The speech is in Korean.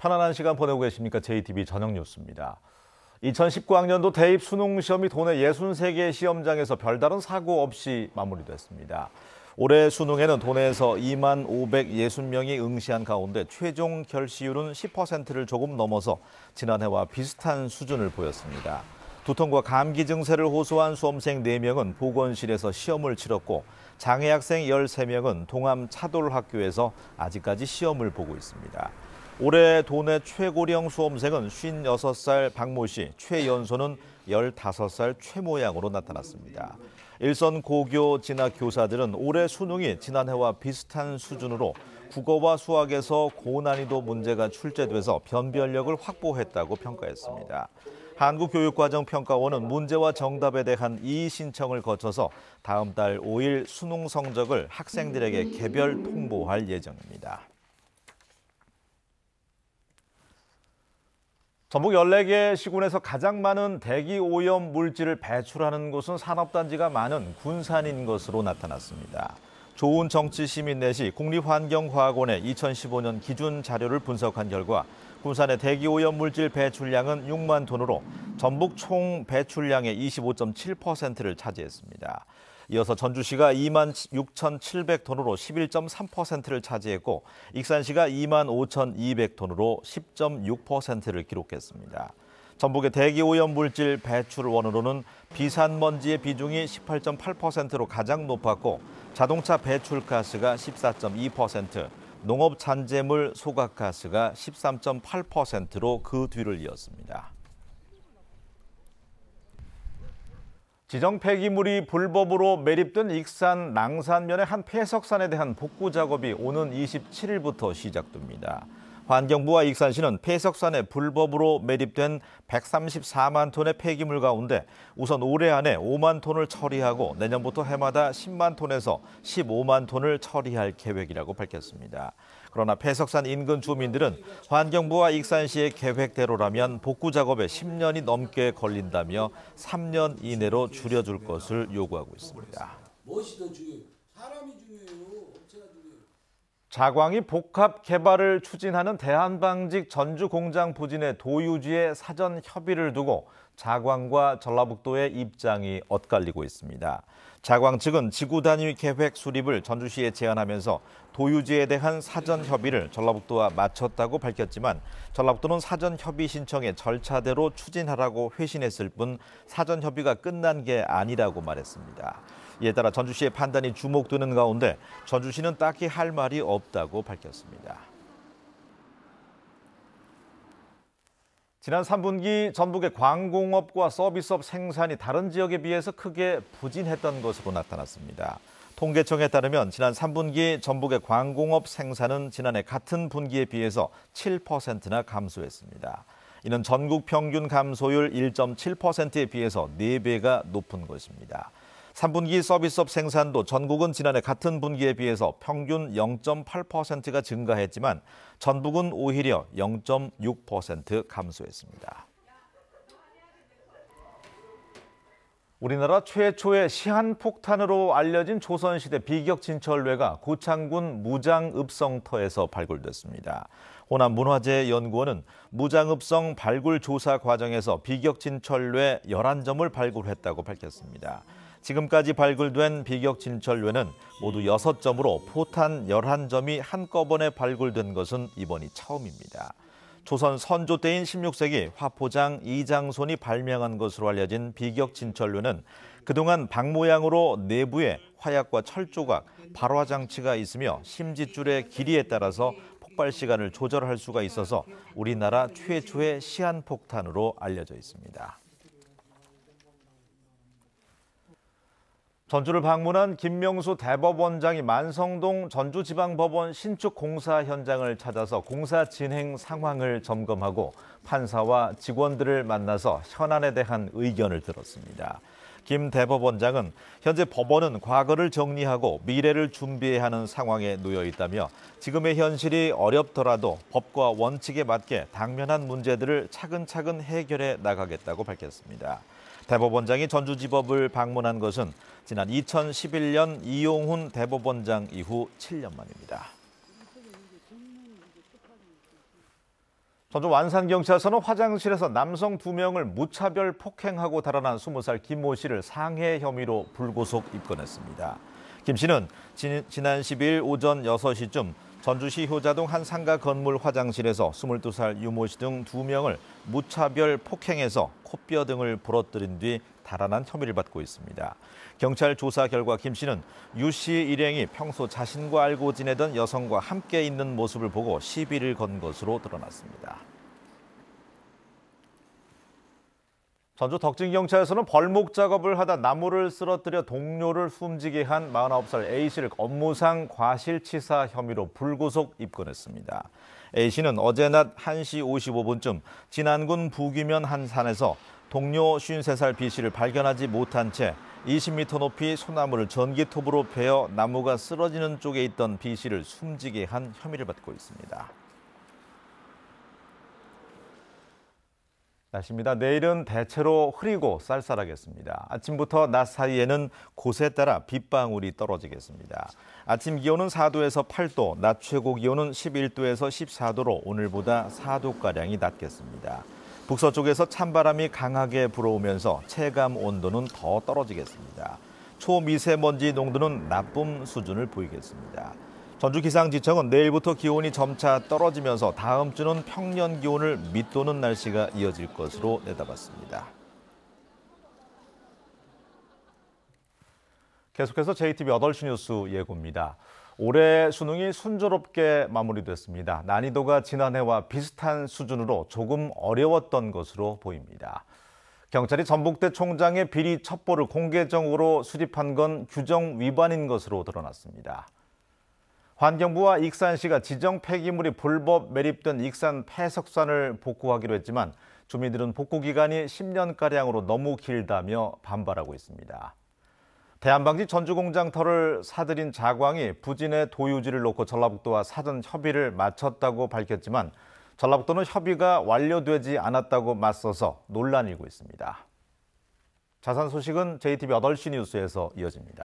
편안한 시간 보내고 계십니까? JTBC 저녁 뉴스입니다. 2019학년도 대입 수능 시험이 도내 63개 시험장에서 별다른 사고 없이 마무리됐습니다. 올해 수능에는 도내에서 2만 560명이 응시한 가운데 최종 결시율은 10%를 조금 넘어서 지난해와 비슷한 수준을 보였습니다. 두통과 감기 증세를 호소한 수험생 4명은 보건실에서 시험을 치렀고 장애 학생 13명은 동암 차돌학교에서 아직까지 시험을 보고 있습니다. 올해 도내 최고령 수험생은 56살 박모 씨, 최연소는 15살 최모 양으로 나타났습니다. 일선 고교 진학 교사들은 올해 수능이 지난해와 비슷한 수준으로 국어와 수학에서 고난이도 문제가 출제돼서 변별력을 확보했다고 평가했습니다. 한국교육과정평가원은 문제와 정답에 대한 이의 신청을 거쳐서 다음 달 5일 수능 성적을 학생들에게 개별 통보할 예정입니다. 전북 14개 시군에서 가장 많은 대기 오염 물질을 배출하는 곳은 산업단지가 많은 군산인 것으로 나타났습니다. 좋은 정치 시민 내시 국립환경과학원의 2015년 기준 자료를 분석한 결과 군산의 대기 오염 물질 배출량은 6만 톤으로 전북 총 배출량의 25.7%를 차지했습니다. 이어서 전주시가 2만 6,700톤으로 11.3%를 차지했고 익산시가 2만 5,200톤으로 10.6%를 기록했습니다. 전북의 대기오염 물질 배출 원으로는 비산먼지의 비중이 18.8%로 가장 높았고 자동차 배출가스가 14.2%, 농업 잔재물 소각가스가 13.8%로 그 뒤를 이었습니다. 지정 폐기물이 불법으로 매립된 익산 낭산면의 한 폐석산에 대한 복구 작업이 오는 27일부터 시작됩니다. 환경부와 익산시는 폐석산에 불법으로 매립된 134만 톤의 폐기물 가운데 우선 올해 안에 5만 톤을 처리하고 내년부터 해마다 10만 톤에서 15만 톤을 처리할 계획이라고 밝혔습니다. 그러나 폐석산 인근 주민들은 환경부와 익산시의 계획대로라면 복구 작업에 10년이 넘게 걸린다며 3년 이내로 줄여줄 것을 요구하고 있습니다. 무엇이 더 중요해요? 사람이 중요해요. 업체가 중요해요. 자광이 복합 개발을 추진하는 대한방직 전주공장 부진의 도유지의 사전 협의를 두고 자광과 전라북도의 입장이 엇갈리고 있습니다. 자광 측은 지구 단위 계획 수립을 전주시에 제안하면서 도유지에 대한 사전 협의를 전라북도와 마쳤다고 밝혔지만 전라북도는 사전 협의 신청에 절차대로 추진하라고 회신했을 뿐 사전 협의가 끝난 게 아니라고 말했습니다. 이에 따라 전주시의 판단이 주목되는 가운데 전주시는 딱히 할 말이 없다고 밝혔습니다. 지난 3분기 전북의 광공업과 서비스업 생산이 다른 지역에 비해서 크게 부진했던 것으로 나타났습니다. 통계청에 따르면 지난 3분기 전북의 광공업 생산은 지난해 같은 분기에 비해서 7%나 감소했습니다. 이는 전국 평균 감소율 1.7%에 비해서 4배가 높은 것입니다. 3분기 서비스업 생산도 전국은 지난해 같은 분기에 비해서 평균 0.8%가 증가했지만 전북은 오히려 0.6% 감소했습니다. 우리나라 최초의 시한폭탄으로 알려진 조선시대 비격진철뇌가 고창군 무장읍성터에서 발굴됐습니다. 호남문화재연구원은 무장읍성 발굴 조사 과정에서 비격진철뇌 11점을 발굴했다고 밝혔습니다. 지금까지 발굴된 비격진철뇌는 모두 6점으로 포탄 11점이 한꺼번에 발굴된 것은 이번이 처음입니다. 조선 선조 때인 16세기 화포장 이장손이 발명한 것으로 알려진 비격진철뇌는 그동안 방 모양으로 내부에 화약과 철조각, 발화장치가 있으며 심짓줄의 길이에 따라서 폭발 시간을 조절할 수가 있어서 우리나라 최초의 시한폭탄으로 알려져 있습니다. 전주를 방문한 김명수 대법원장이 만성동 전주지방법원 신축 공사 현장을 찾아서 공사 진행 상황을 점검하고 판사와 직원들을 만나서 현안에 대한 의견을 들었습니다. 김 대법원장은 현재 법원은 과거를 정리하고 미래를 준비해야 하는 상황에 놓여 있다며 지금의 현실이 어렵더라도 법과 원칙에 맞게 당면한 문제들을 차근차근 해결해 나가겠다고 밝혔습니다. 대법원장이 전주지법을 방문한 것은 지난 2011년 이용훈 대법원장 이후 7년 만입니다. 전주 완산경찰서는 화장실에서 남성 2명을 무차별 폭행하고 달아난 20살 김모 씨를 상해 혐의로 불구속 입건했습니다. 김 씨는 지난 10일 오전 6시쯤 전주시 효자동 한 상가 건물 화장실에서 22살 유모 씨 등 2명을 무차별 폭행해서 코뼈 등을 부러뜨린 뒤 달아난 혐의를 받고 있습니다. 경찰 조사 결과 김 씨는 유 씨 일행이 평소 자신과 알고 지내던 여성과 함께 있는 모습을 보고 시비를 건 것으로 드러났습니다. 전주 덕진경찰서는 벌목 작업을 하다 나무를 쓰러뜨려 동료를 숨지게 한 49살 A씨를 업무상 과실치사 혐의로 불구속 입건했습니다. A씨는 어제 낮 1시 55분쯤 진안군 부귀면 한 산에서 동료 53살 B씨를 발견하지 못한 채 20m 높이 소나무를 전기톱으로 베어 나무가 쓰러지는 쪽에 있던 B씨를 숨지게 한 혐의를 받고 있습니다. 날씨입니다. 내일은 대체로 흐리고 쌀쌀하겠습니다. 아침부터 낮 사이에는 곳에 따라 빗방울이 떨어지겠습니다. 아침 기온은 4도에서 8도, 낮 최고 기온은 11도에서 14도로 오늘보다 4도가량이 낮겠습니다. 북서쪽에서 찬바람이 강하게 불어오면서 체감 온도는 더 떨어지겠습니다. 초미세먼지 농도는 나쁨 수준을 보이겠습니다. 전주기상지청은 내일부터 기온이 점차 떨어지면서 다음 주는 평년 기온을 밑도는 날씨가 이어질 것으로 내다봤습니다. 계속해서 JTV 8시 뉴스 예고입니다. 올해 수능이 순조롭게 마무리됐습니다. 난이도가 지난해와 비슷한 수준으로 조금 어려웠던 것으로 보입니다. 경찰이 전북대 총장의 비리 첩보를 공개적으로 수집한 건 규정 위반인 것으로 드러났습니다. 환경부와 익산시가 지정 폐기물이 불법 매립된 익산 폐석산을 복구하기로 했지만 주민들은 복구 기간이 10년가량으로 너무 길다며 반발하고 있습니다. 대한방지 전주공장터를 사들인 자광이 부진의 도유지를 놓고 전라북도와 사전 협의를 마쳤다고 밝혔지만 전라북도는 협의가 완료되지 않았다고 맞서서 논란이 일고 있습니다. 자세한 소식은 JTV 8시 뉴스에서 이어집니다.